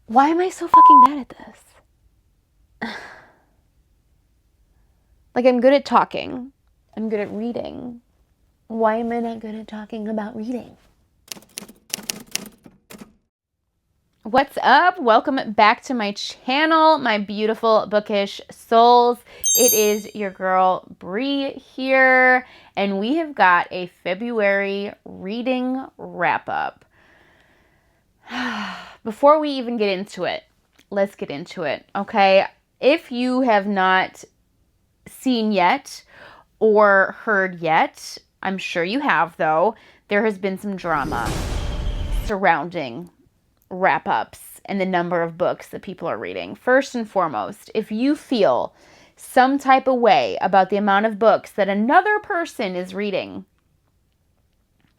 Why am I so fucking bad at this? Like, I'm good at talking. I'm good at reading. Why am I not good at talking about reading? What's up? Welcome back to my channel, my beautiful bookish souls. It is your girl Bree here, and we have got a February reading wrap up. Before we even get into it, let's get into it, okay? If you have not seen yet or heard yet, I'm sure you have though, there has been some drama surrounding wrap-ups and the number of books that people are reading. First and foremost, if you feel some type of way about the amount of books that another person is reading,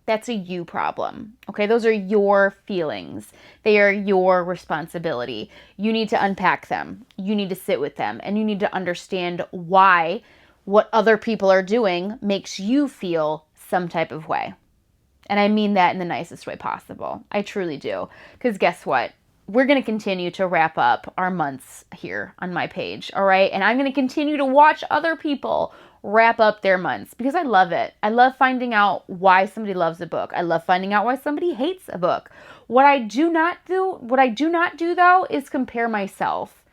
that's a you problem, okay? Those are your feelings. They are your responsibility. You need to unpack them. You need to sit with them, and you need to understand why what other people are doing makes you feel some type of way. And I mean that in the nicest way possible. I truly do. Because guess what? We're going to continue to wrap up our months here on my page, all right? And I'm going to continue to watch other people wrap up their months because I love it. I love finding out why somebody loves a book. I love finding out why somebody hates a book. What I do not do though is compare myself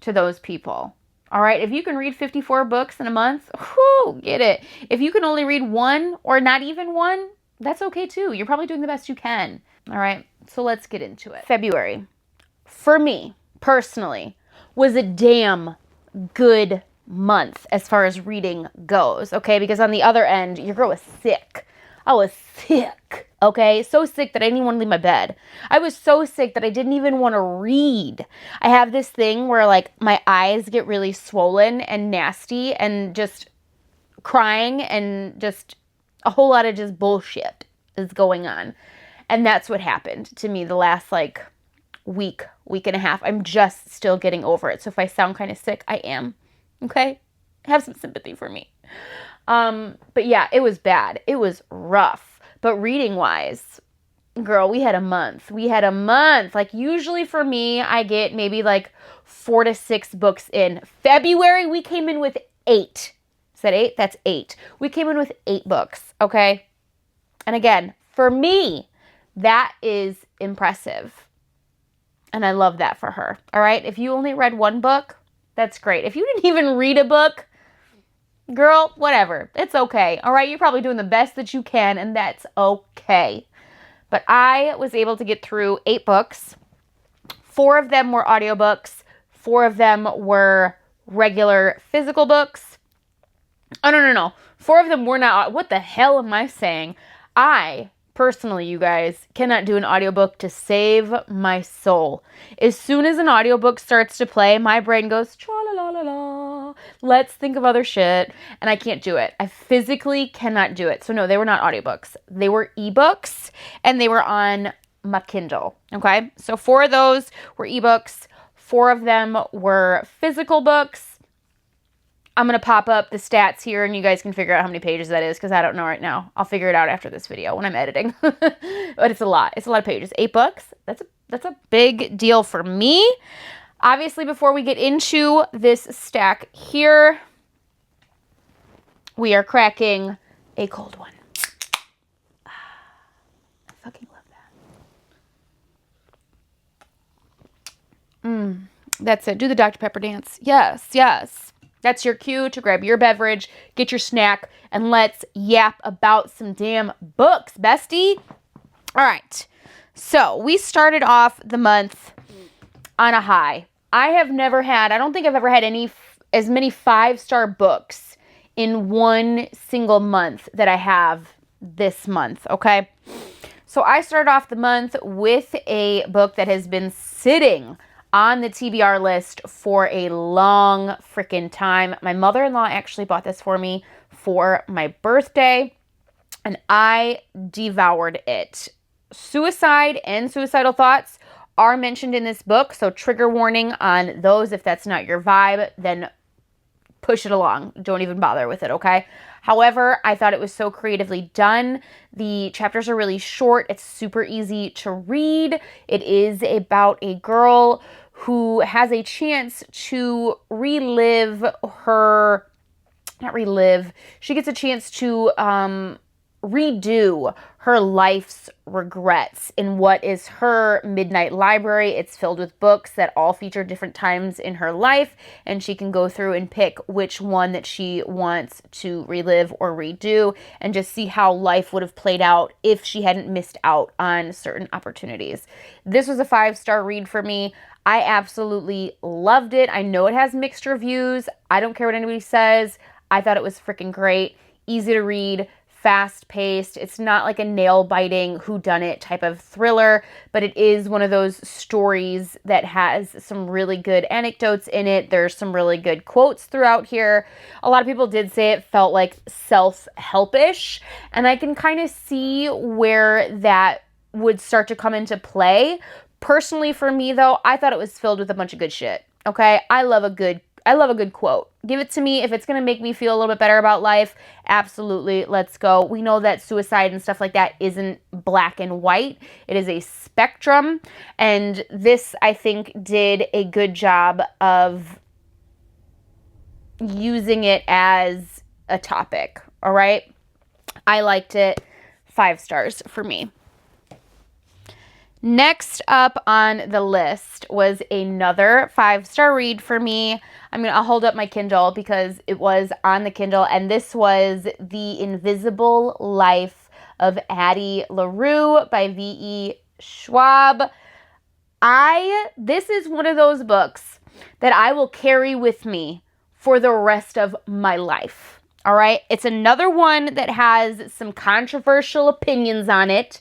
to those people. All right? If you can read 54 books in a month, whoo, get it. If you can only read one or not even one, that's okay too. You're probably doing the best you can. All right? So let's get into it. February, for me personally, was a damn good month as far as reading goes, okay? Because on the other end, your girl was sick. I was sick, okay? So sick that I didn't even want to leave my bed. I was so sick that I didn't even want to read. I have this thing where like my eyes get really swollen and nasty and just crying and just a whole lot of just bullshit is going on. And that's what happened to me the last like week and a half. I'm just still getting over it. So if I sound kind of sick, I am. Okay? Have some sympathy for me. But yeah, it was bad. It was rough. But reading wise, girl, we had a month. Like usually for me, I get maybe like 4 to 6 books in. February, we came in with 8. Is that 8? That's 8. We came in with 8 books. Okay? And again, for me, that is impressive. And I love that for her. All right? If you only read one book, that's great. If you didn't even read a book, girl, whatever. It's okay. All right? You're probably doing the best that you can, and that's okay. But I was able to get through 8 books. 4 of them were audiobooks. 4 of them were regular physical books. Oh, no. 4 of them were not. What the hell am I saying? I personally, you guys, cannot do an audiobook to save my soul. As soon as an audiobook starts to play, my brain goes, tra-la-la-la-la. Let's think of other shit. And I can't do it. I physically cannot do it. So no, they were not audiobooks. They were ebooks, and they were on my Kindle. Okay? So 4 of those were ebooks. 4 of them were physical books. I'm going to pop up the stats here and you guys can figure out how many pages that is because I don't know right now. I'll figure it out after this video when I'm editing. But it's a lot. It's a lot of pages. 8 books. That's a big deal for me. Obviously, before we get into this stack here, we are cracking a cold one. I fucking love that. That's it. Do the Dr. Pepper dance. Yes. That's your cue to grab your beverage, get your snack, and let's yap about some damn books, bestie. All right. So we started off the month on a high. I don't think I've ever had as many 5-star books in one single month that I have this month, okay? So I started off the month with a book that has been sitting on the TBR list for a long freaking time. My mother-in-law actually bought this for me for my birthday, and I devoured it. Suicide and suicidal thoughts are mentioned in this book, so trigger warning on those. If that's not your vibe, then push it along. Don't even bother with it, okay? However, I thought it was so creatively done. The chapters are really short. It's super easy to read. It is about a girl who has a chance to relive her, not relive, she gets a chance to redo her life's regrets in what is her midnight library. It's filled with books that all feature different times in her life, and she can go through and pick which one that she wants to relive or redo and just see how life would have played out if she hadn't missed out on certain opportunities. This was a 5-star read for me. I absolutely loved it. I know it has mixed reviews. I don't care what anybody says. I thought it was freaking great. Easy to read, fast-paced. It's not like a nail-biting whodunit type of thriller, but it is one of those stories that has some really good anecdotes in it. There's some really good quotes throughout here. A lot of people did say it felt like self-helpish, and I can kind of see where that would start to come into play. Personally, for me, though, I thought it was filled with a bunch of good shit. Okay? I love a good quote. Give it to me. If it's going to make me feel a little bit better about life, absolutely, let's go. We know that suicide and stuff like that isn't black and white. It is a spectrum. And this, I think, did a good job of using it as a topic. All right? I liked it. 5 stars for me. Next up on the list was another 5-star read for me. I'll hold up my Kindle because it was on the Kindle, and this was The Invisible Life of Addie LaRue by V.E. Schwab. This is one of those books that I will carry with me for the rest of my life. All right. It's another one that has some controversial opinions on it.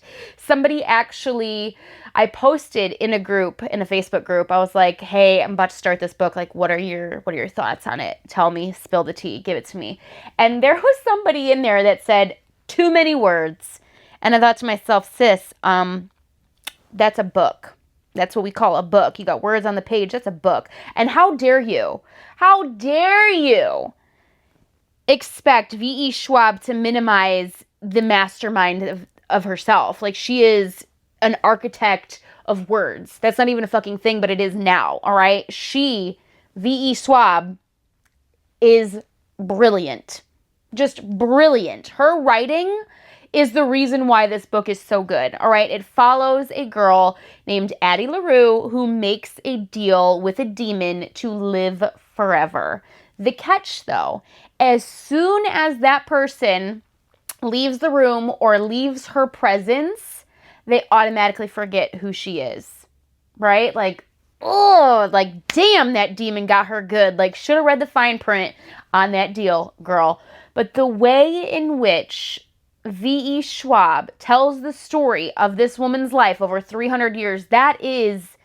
I posted in a Facebook group. I was like, hey, I'm about to start this book. Like, what are your thoughts on it? Tell me, spill the tea, give it to me. And there was somebody in there that said too many words. And I thought to myself, sis, that's a book. That's what we call a book. You got words on the page. That's a book. And how dare you expect V.E. Schwab to minimize the mastermind of herself. Like, she is an architect of words. That's not even a fucking thing, but it is now, all right? V.E. Schwab, is brilliant. Just brilliant. Her writing is the reason why this book is so good, all right? It follows a girl named Addie LaRue who makes a deal with a demon to live forever. The catch, though, as soon as that person leaves the room or leaves her presence, they automatically forget who she is, right? Like, oh, like, damn, that demon got her good. Like, should have read the fine print on that deal, girl. But the way in which V.E. Schwab tells the story of this woman's life over 300 years, that is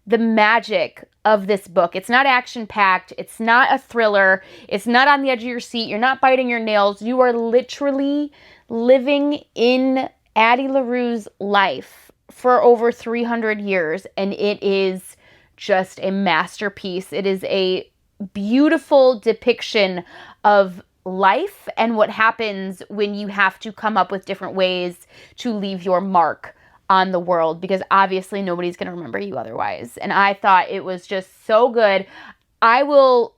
the magic of this book. It's not action-packed. It's not a thriller. It's not on the edge of your seat. You're not biting your nails. You are literally living in Addie LaRue's life for over 300 years, and it is just a masterpiece. It is a beautiful depiction of life and what happens when you have to come up with different ways to leave your mark on the world, because obviously nobody's going to remember you otherwise. And I thought it was just so good. I will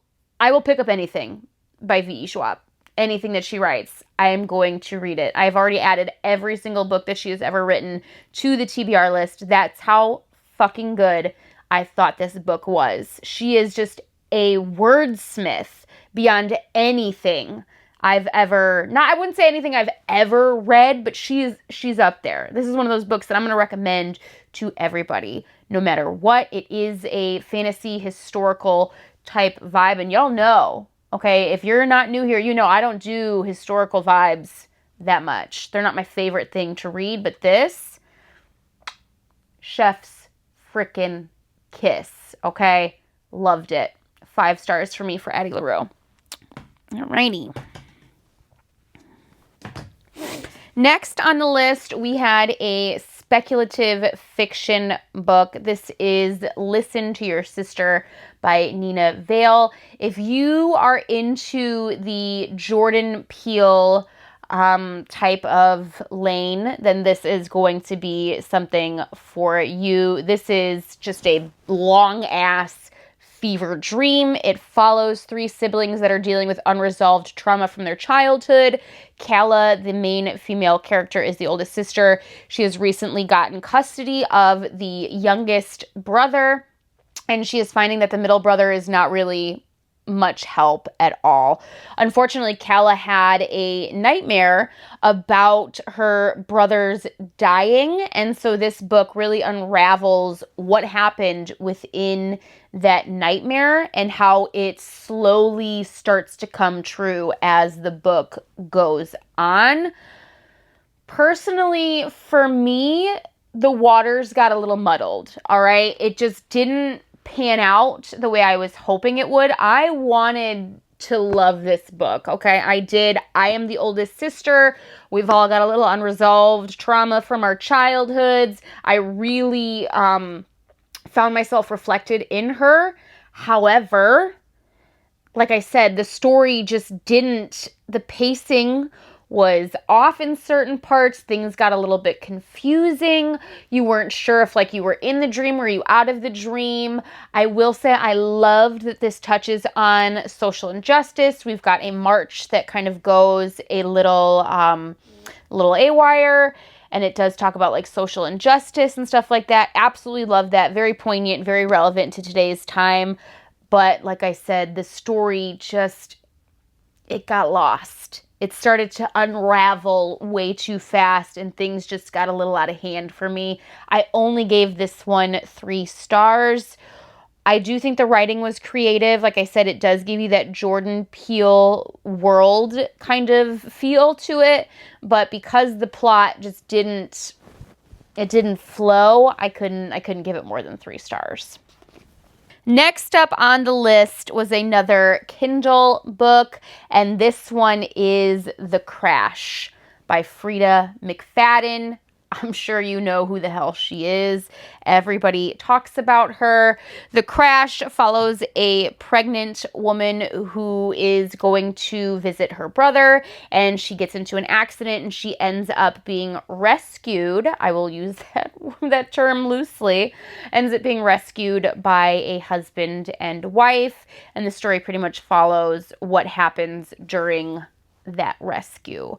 pick up anything by V.E. Schwab. Anything that she writes, I am going to read it. I've already added every single book that she has ever written to the TBR list. That's how fucking good I thought this book was. She is just a wordsmith beyond anything I've ever, I wouldn't say anything I've ever read, but she's up there. This is one of those books that I'm going to recommend to everybody, no matter what. It is a fantasy, historical type vibe, and y'all know, okay, if you're not new here, you know I don't do historical vibes that much. They're not my favorite thing to read, but this, chef's frickin' kiss, okay? Loved it. 5 stars for me for Addie LaRue. Alrighty. Next on the list, we had a speculative fiction book. This is Listen to Your Sister by Neena Vale. If you are into the Jordan Peele type of lane, then this is going to be something for you. This is just a long-ass fever dream. It follows 3 siblings that are dealing with unresolved trauma from their childhood. Kala, the main female character, is the oldest sister. She has recently gotten custody of the youngest brother, and she is finding that the middle brother is not really much help at all. Unfortunately, Kala had a nightmare about her brothers dying, and so this book really unravels what happened within that nightmare and how it slowly starts to come true as the book goes on. Personally, for me, the waters got a little muddled, all right? It just didn't pan out the way I was hoping it would. I wanted to love this book, okay? I did. I am the oldest sister. We've all got a little unresolved trauma from our childhoods. I really found myself reflected in her. However, like I said, the story just didn't, the pacing was off in certain parts. Things got a little bit confusing. You weren't sure if you were in the dream, were you out of the dream. I will say I loved that this touches on social injustice. We've got a march that kind of goes a little awire, and it does talk about social injustice and stuff like that. Absolutely love that. Very poignant, very relevant to today's time. But like I said, the story just, it got lost. It started to unravel way too fast, and things just got a little out of hand for me. I only gave this one 3 stars. I do think the writing was creative. Like I said, it does give you that Jordan Peele world kind of feel to it. But because the plot just didn't flow, I couldn't give it more than 3 stars. Next up on the list was another Kindle book, and this one is The Crash by Frieda McFadden. I'm sure you know who the hell she is. Everybody talks about her. The Crash follows a pregnant woman who is going to visit her brother, and she gets into an accident and she ends up being rescued. I will use that term loosely. Ends up being rescued by a husband and wife, and the story pretty much follows what happens during that rescue.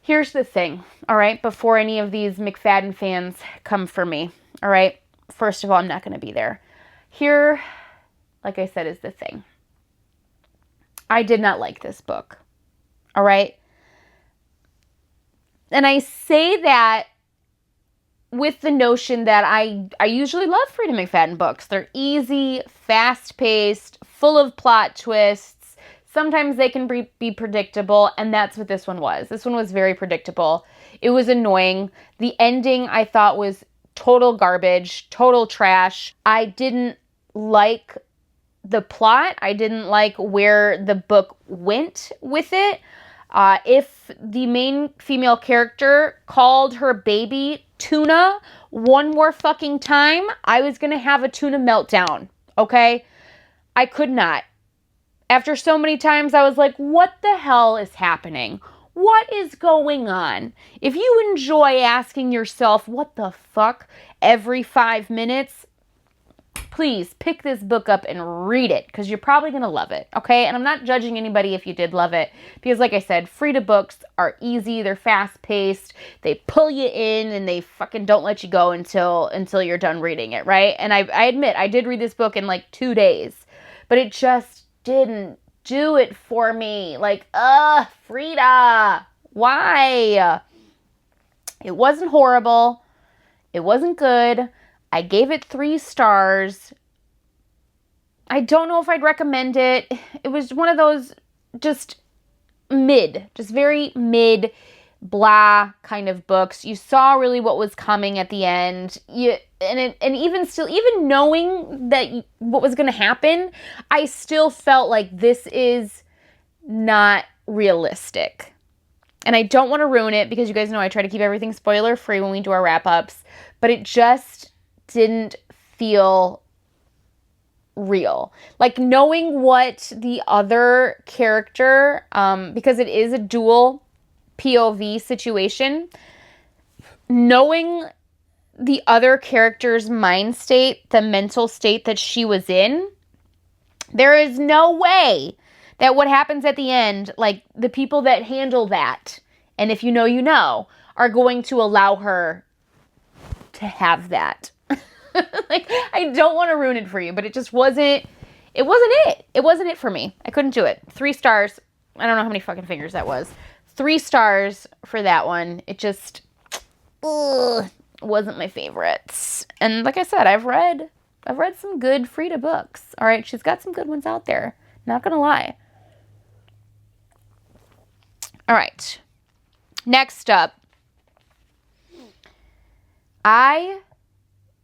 Here's the thing, all right, before any of these McFadden fans come for me, all right? First of all, I'm not going to be there. Here, like I said, is the thing. I did not like this book, all right? And I say that with the notion that I usually love Frieda McFadden books. They're easy, fast-paced, full of plot twists. Sometimes they can be predictable, and that's what this one was. This one was very predictable. It was annoying. The ending, I thought, was total garbage, total trash. I didn't like the plot. I didn't like where the book went with it. If the main female character called her baby Tuna one more fucking time, I was going to have a tuna meltdown, okay? I could not. After so many times, I was like, what the hell is happening? What is going on? If you enjoy asking yourself, what the fuck, every 5 minutes, please pick this book up and read it, because you're probably going to love it, okay? And I'm not judging anybody if you did love it, because like I said, Frieda books are easy, they're fast-paced, they pull you in, and they fucking don't let you go until you're done reading it, right? And I admit, I did read this book in 2 days, but it just didn't do it for me. Frieda, why? It wasn't horrible. It wasn't good. I gave it 3 stars. I don't know if I'd recommend it. It was one of those just very mid, blah kind of books. You saw really what was coming at the end. Even knowing that what was going to happen, I still felt like this is not realistic. And I don't want to ruin it because you guys know I try to keep everything spoiler free when we do our wrap-ups, but it just didn't feel real. Like knowing what the other character, because it is a dual POV situation, knowing the other character's mind state, the mental state that she was in, there is no way that what happens at the end, like the people that handle that, and if you know, you know, are going to allow her to have that. Like, I don't want to ruin it for you, but it just wasn't, it wasn't it. It wasn't it for me. I couldn't do it. 3 stars. I don't know how many fucking fingers that was. 3 stars for that one. It just wasn't my favorites. And like I said, I've read some good Frieda books. All right, she's got some good ones out there. Not gonna lie. All right. Next up, I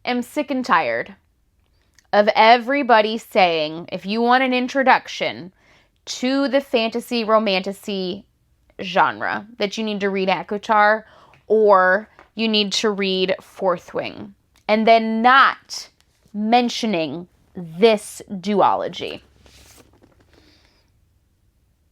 am sick and tired of everybody saying, if you want an introduction to the fantasy romantasy genre, that you need to read ACOTAR or you need to read Fourth Wing, and then not mentioning this duology.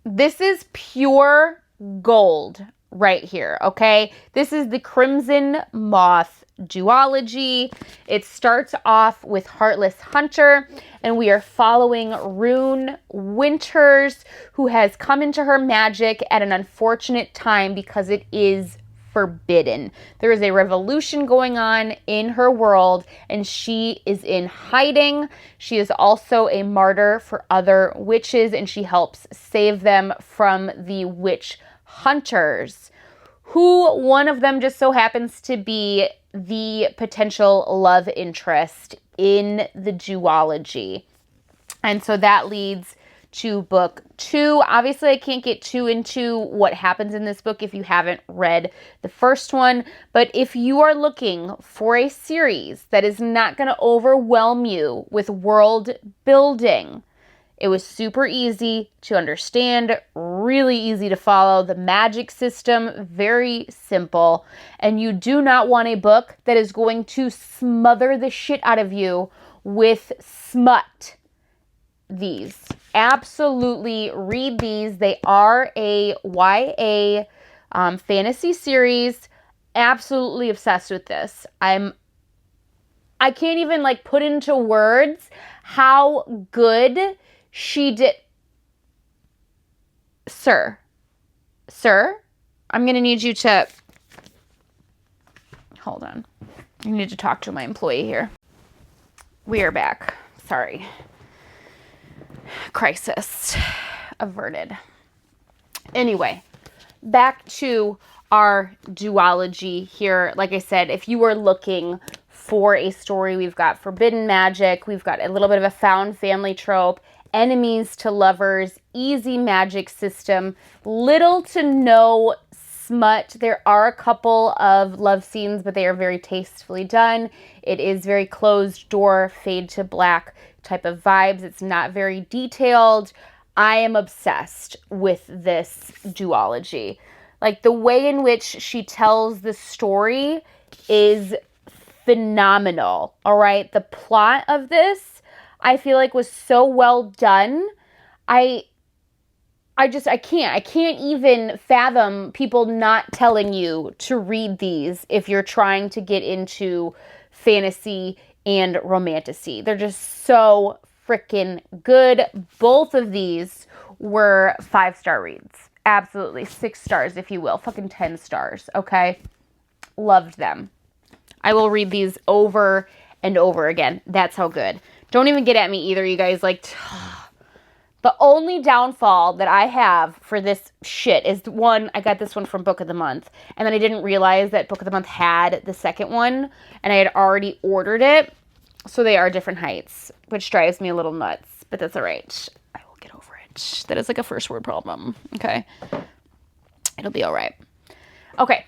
This is pure gold right here, okay? This is the Crimson Moth duology. It starts off with Heartless Hunter, and we are following Rune Winters, who has come into her magic at an unfortunate time because it is forbidden. There is a revolution going on in her world, and she is in hiding. She is also a martyr for other witches, and she helps save them from the witch hunters, who one of them just so happens to be the potential love interest in the duology. And so that leads to book 2. Obviously, I can't get too into what happens in this book if you haven't read the first one, but if you are looking for a series that is not going to overwhelm you with world building, it was super easy to understand, really easy to follow. The magic system, very simple. And you do not want a book that is going to smother the shit out of you with smut. These. Absolutely read these. They are a YA fantasy series. Absolutely obsessed with this. I can't even like put into words how good she did. Sir, I'm going to need you to, hold on. I need to talk to my employee here. We are back. Sorry. Crisis averted. Anyway, back to our duology here. Like I said, if you are looking for a story, we've got forbidden magic, we've got a little bit of a found family trope, enemies to lovers, easy magic system, little to no smut. There are a couple of love scenes, but they are very tastefully done. It is very closed door, fade to black type of vibes. It's not very detailed. I am obsessed with this duology. Like the way in which she tells the story is phenomenal. All right. The plot of this, I feel like, was so well done. I can't even fathom people not telling you to read these if you're trying to get into fantasy and romantasy. They're just so freaking good. Both of these were 5-star reads. Absolutely. 6 stars, if you will. Fucking 10 stars. Okay. Loved them. I will read these over and over again. That's how good. Don't even get at me either, you guys. Like, the only downfall that I have for this shit is, one, I got this one from Book of the Month, and then I didn't realize that Book of the Month had the second one, and I had already ordered it, so they are different heights, which drives me a little nuts, but that's all right. I will get over it. That is like a first word problem, okay? It'll be all right. Okay.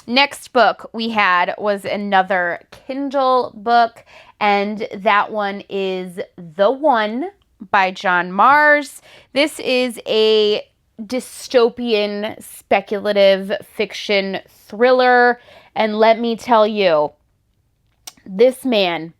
Next book we had was another Kindle book, and that one is The One by John Mars. This is a dystopian, speculative fiction thriller. And let me tell you, this man,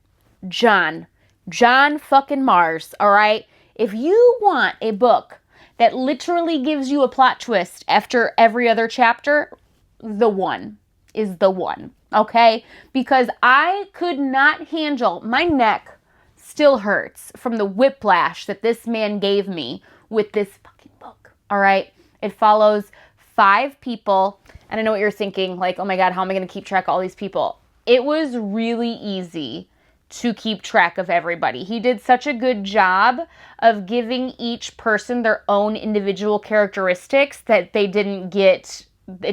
John fucking Mars, all right? If you want a book that literally gives you a plot twist after every other chapter, the one is the one, okay? Because I could not handle, my neck still hurts from the whiplash that this man gave me with this fucking book, all right? It follows 5 people, and I know what you're thinking, like, oh my God, how am I going to keep track of all these people? It was really easy to keep track of everybody. He did such a good job of giving each person their own individual characteristics that it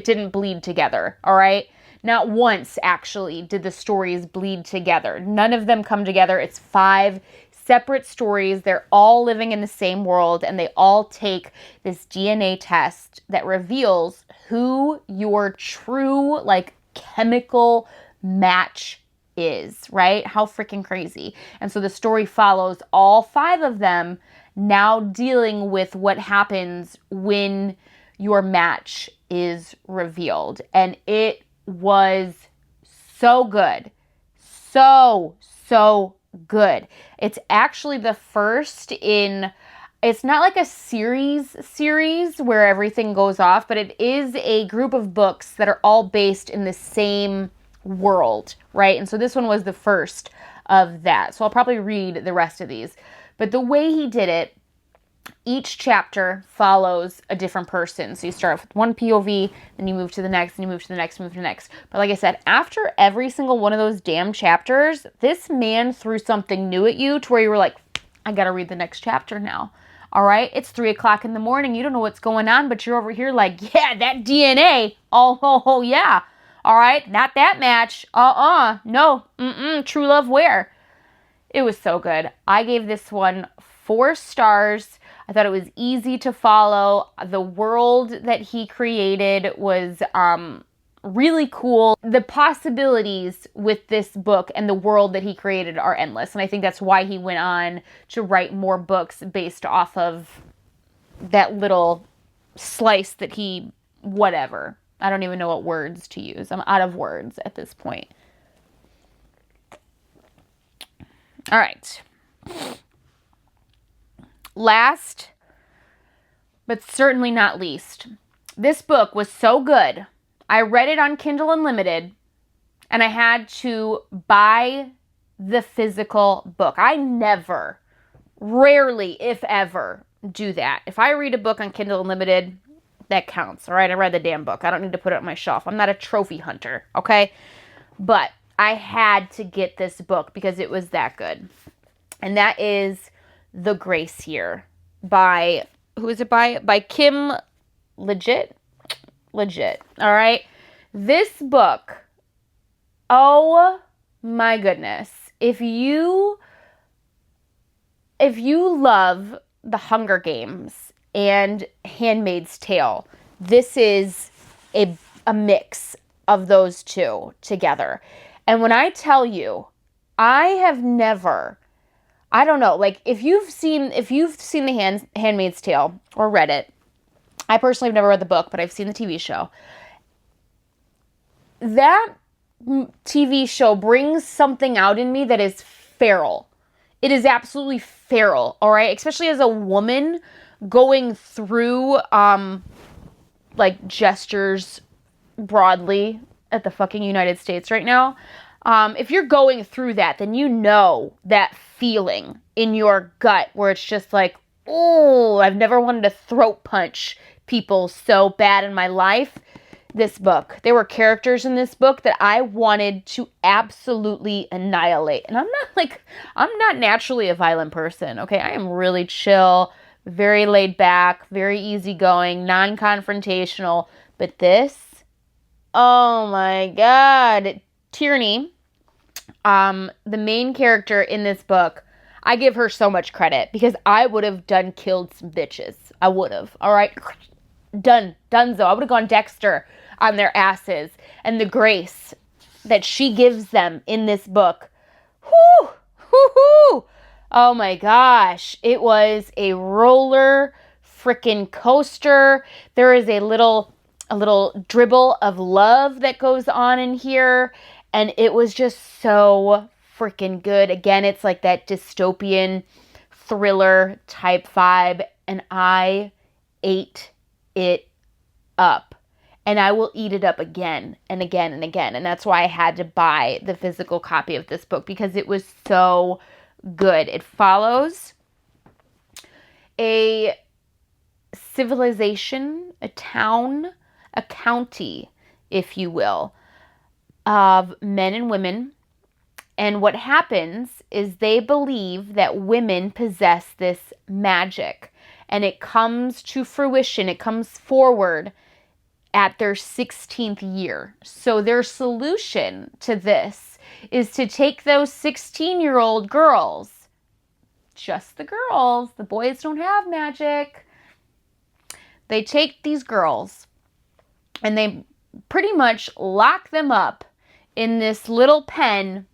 didn't bleed together, all right? Not once, actually, did the stories bleed together. None of them come together. It's 5 separate stories. They're all living in the same world, and they all take this DNA test that reveals who your true, like, chemical match is, right? How freaking crazy. And so the story follows all 5 of them now dealing with what happens when your match is revealed. And it was so good. So good. It's actually the first in, it's not like a series where everything goes off, but it is a group of books that are all based in the same world, right? And so this one was the first of that. So I'll probably read the rest of these. But the way he did it, each chapter follows a different person. So you start with one POV, then you move to the next, and you move to the next, move to the next. But like I said, after every single one of those damn chapters, this man threw something new at you to where you were like, I gotta read the next chapter now. All right? It's 3 o'clock in the morning. You don't know what's going on, but you're over here like, yeah, that DNA. Oh yeah. All right? Not that match. No. True love where? It was so good. I gave this one 4 stars. I thought it was easy to follow. The world that he created was really cool. The possibilities with this book and the world that he created are endless. And I think that's why he went on to write more books based off of that little slice that he, whatever. I don't even know what words to use. I'm out of words at this point. All right. Last, but certainly not least, this book was so good. I read it on Kindle Unlimited, and I had to buy the physical book. I never, rarely, if ever, do that. If I read a book on Kindle Unlimited, that counts, all right? I read the damn book. I don't need to put it on my shelf. I'm not a trophy hunter, okay? But I had to get this book because it was that good. And that is The Grace Year by, who is it by? By Kim Liggett. All right? This book, oh my goodness. If you love The Hunger Games and Handmaid's Tale, this is a mix of those two together. And when I tell you, I have never, I don't know, like if you've seen the Handmaid's Tale or read it, I personally have never read the book, but I've seen the TV show. That TV show brings something out in me that is feral. It is absolutely feral, all right? Especially as a woman going through, like, gestures broadly at the fucking United States right now. If you're going through that, then you know that feeling in your gut where it's just like, oh, I've never wanted to throat punch people so bad in my life. This book. There were characters in this book that I wanted to absolutely annihilate. And I'm not naturally a violent person, okay? I am really chill, very laid back, very easygoing, non-confrontational. But this, oh my God. Tierney, the main character in this book, I give her so much credit because I would have killed some bitches. I would have, all right? Donezo. I would have gone Dexter on their asses. And the grace that she gives them in this book, oh my gosh, it was a roller freaking coaster. There is a little dribble of love that goes on in here. And it was just so freaking good. Again, it's like that dystopian thriller type vibe. And I ate it up. And I will eat it up again and again and again. And that's why I had to buy the physical copy of this book, because it was so good. It follows a civilization, a town, a county, if you will, of men and women. And what happens is they believe that women possess this magic, and it comes to fruition. It comes forward at their 16th year. So their solution to this is to take those 16-year-old girls, just the girls, the boys don't have magic. They take these girls and they pretty much lock them up in this little pen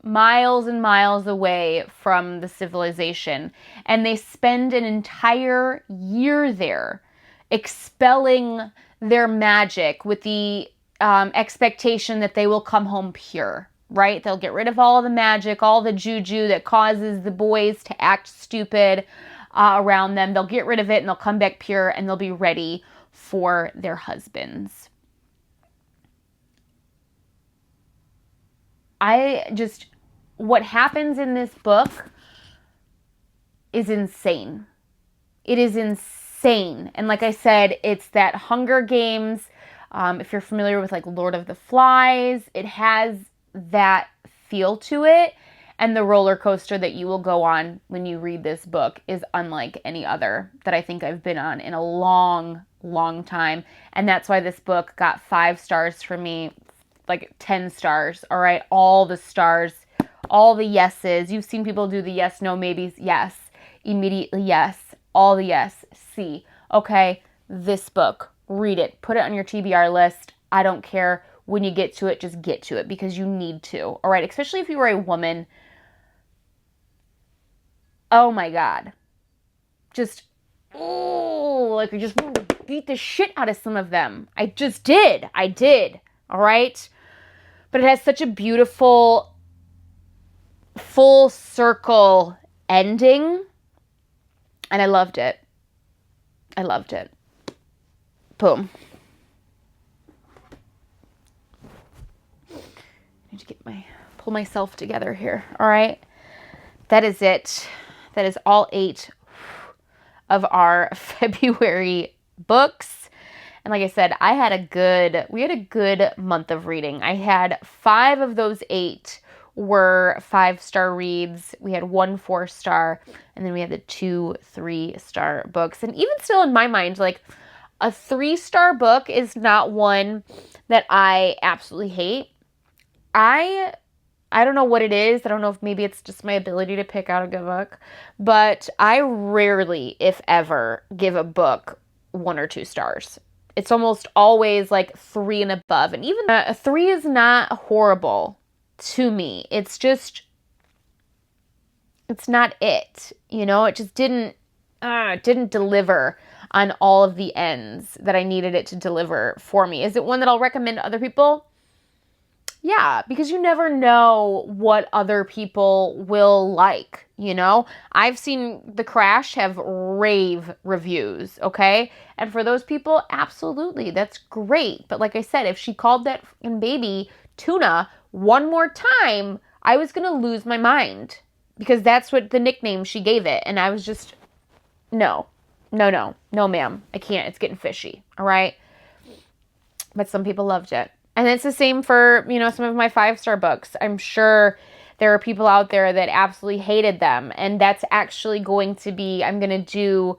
miles and miles away from the civilization. And they spend an entire year there expelling their magic with the expectation that they will come home pure, right? They'll get rid of all the magic, all the juju that causes the boys to act stupid around them. They'll get rid of it and they'll come back pure, and they'll be ready for their husbands. What happens in this book is insane. It is insane. And like I said, it's that Hunger Games. If you're familiar with like Lord of the Flies, it has that feel to it. And the roller coaster that you will go on when you read this book is unlike any other that I think I've been on in a long, long time. And that's why this book got 5 stars for me, like 10 stars. All right. All the stars, all the yeses. You've seen people do the yes, no, maybes. Yes. Immediately yes. All the yes. See. Okay. This book. Read it. Put it on your TBR list. I don't care. When you get to it, just get to it, because you need to. All right. Especially if you are a woman. Oh my God. Just, like I just beat the shit out of some of them. I did. All right. But it has such a beautiful full circle ending. And I loved it. Boom. I need to pull myself together here. All right. That is it. That is all 8 of our February books. And like I said, we had a good month of reading. I had 5 of those 8 were 5-star reads. We had 1 4-star, and then we had the 2 3-star books. And even still in my mind, like a 3-star book is not one that I absolutely hate. I don't know what it is. I don't know if maybe it's just my ability to pick out a good book, but I rarely, if ever, give a book 1 or 2 stars. It's almost always like 3 and above. And even a 3 is not horrible to me. It's not it. You know, it just didn't deliver on all of the ends that I needed it to deliver for me. Is it one that I'll recommend to other people? Yeah, because you never know what other people will like, you know? I've seen The Crash have rave reviews, okay? And for those people, absolutely, that's great. But like I said, if she called that baby tuna one more time, I was going to lose my mind, because that's what the nickname she gave it. And I was just, no, ma'am. I can't. It's getting fishy, all right? But some people loved it. And it's the same for, some of my 5-star books. I'm sure there are people out there that absolutely hated them. And that's actually going to be, I'm going to do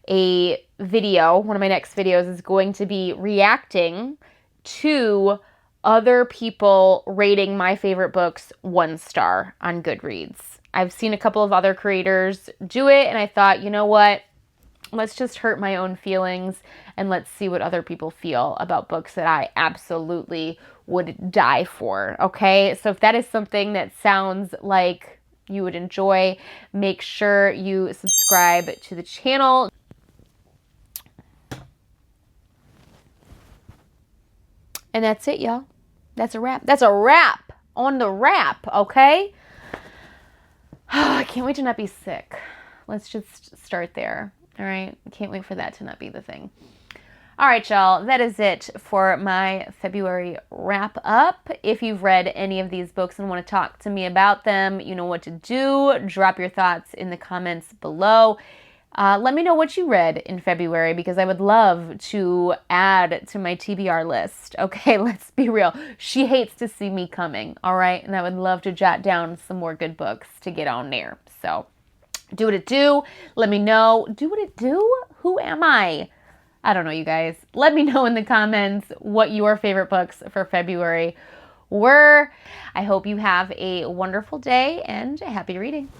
a video. One of my next videos is going to be reacting to other people rating my favorite books 1 star on Goodreads. I've seen a couple of other creators do it, and I thought, you know what? Let's just hurt my own feelings and let's see what other people feel about books that I absolutely would die for, okay? So if that is something that sounds like you would enjoy, make sure you subscribe to the channel. And that's it, y'all. That's a wrap. That's a wrap on the wrap, okay? I can't wait to not be sick. Let's just start there, all right? Can't wait for that to not be the thing. All right, y'all, that is it for my February wrap up. If you've read any of these books and want to talk to me about them, you know what to do. Drop your thoughts in the comments below. Let me know what you read in February because I would love to add to my TBR list. Okay, let's be real. She hates to see me coming, all right? And I would love to jot down some more good books to get on there. So do what it do. Let me know. Do what it do? Who am I? I don't know, you guys. Let me know in the comments what your favorite books for February were. I hope you have a wonderful day and happy reading.